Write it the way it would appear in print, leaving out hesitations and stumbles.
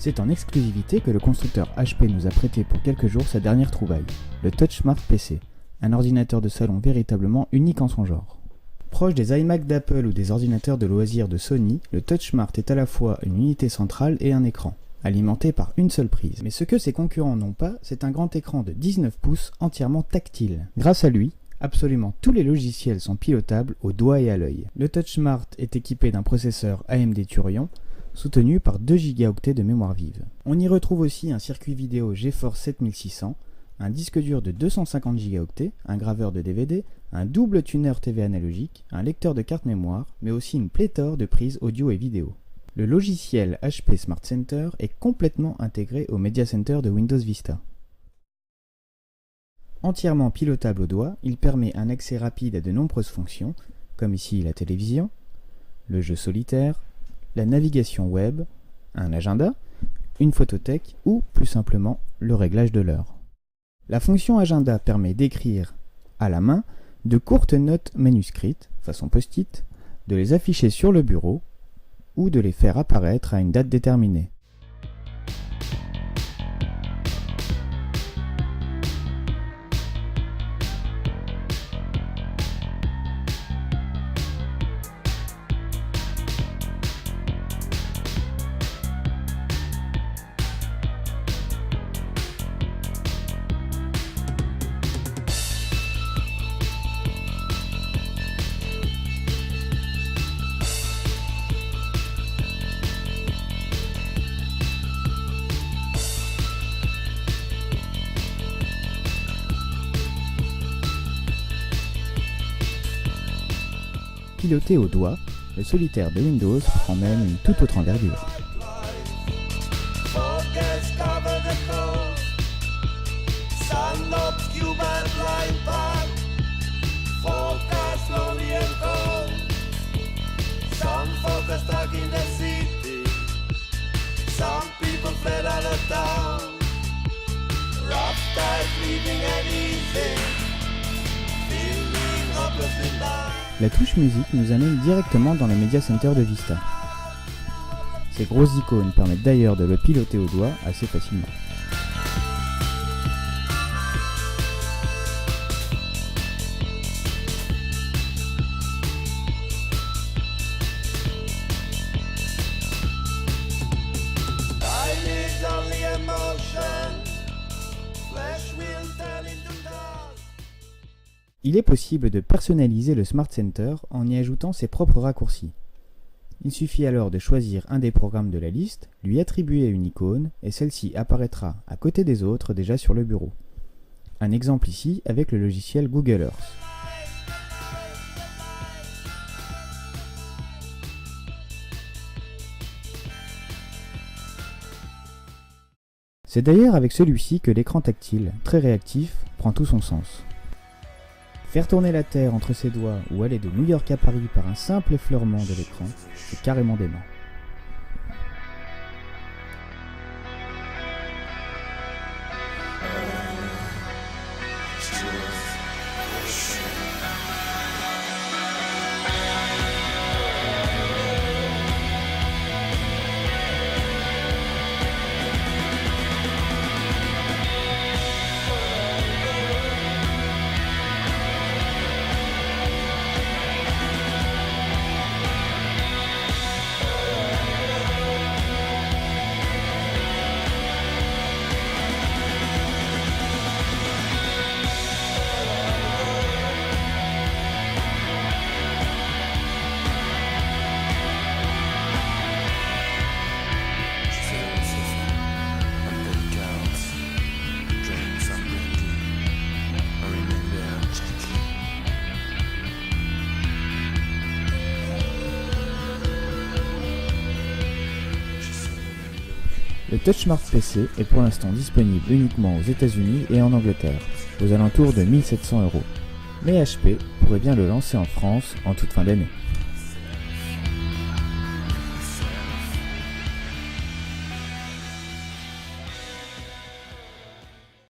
C'est en exclusivité que le constructeur HP nous a prêté pour quelques jours sa dernière trouvaille, le TouchSmart PC, un ordinateur de salon véritablement unique en son genre. Proche des iMac d'Apple ou des ordinateurs de loisirs de Sony, le TouchSmart est à la fois une unité centrale et un écran, alimenté par une seule prise. Mais ce que ses concurrents n'ont pas, c'est un grand écran de 19 pouces entièrement tactile. Grâce à lui, absolument tous les logiciels sont pilotables au doigt et à l'œil. Le TouchSmart est équipé d'un processeur AMD Thurion, soutenu par 2 Go de mémoire vive. On y retrouve aussi un circuit vidéo GeForce 7600, un disque dur de 250 Go, un graveur de DVD, un double tuner TV analogique, un lecteur de carte mémoire, mais aussi une pléthore de prises audio et vidéo. Le logiciel HP Smart Center est complètement intégré au Media Center de Windows Vista. Entièrement pilotable au doigt, il permet un accès rapide à de nombreuses fonctions, comme ici la télévision, le jeu solitaire, la navigation web, un agenda, une photothèque ou, plus simplement, le réglage de l'heure. La fonction agenda permet d'écrire à la main de courtes notes manuscrites, façon post-it, de les afficher sur le bureau ou de les faire apparaître à une date déterminée. Piloté au doigt, le solitaire de Windows prend même une toute autre envergure. La touche musique nous amène directement dans le Media Center de Vista. Ces grosses icônes permettent d'ailleurs de le piloter au doigt assez facilement. Il est possible de personnaliser le Smart Center en y ajoutant ses propres raccourcis. Il suffit alors de choisir un des programmes de la liste, lui attribuer une icône et celle-ci apparaîtra à côté des autres déjà sur le bureau. Un exemple ici avec le logiciel Google Earth. C'est d'ailleurs avec celui-ci que l'écran tactile, très réactif, prend tout son sens. Faire tourner la Terre entre ses doigts ou aller de New York à Paris par un simple effleurement de l'écran, c'est carrément dément. Le TouchSmart PC est pour l'instant disponible uniquement aux États-Unis et en Angleterre, aux alentours de 1 700 €. Mais HP pourrait bien le lancer en France en toute fin d'année.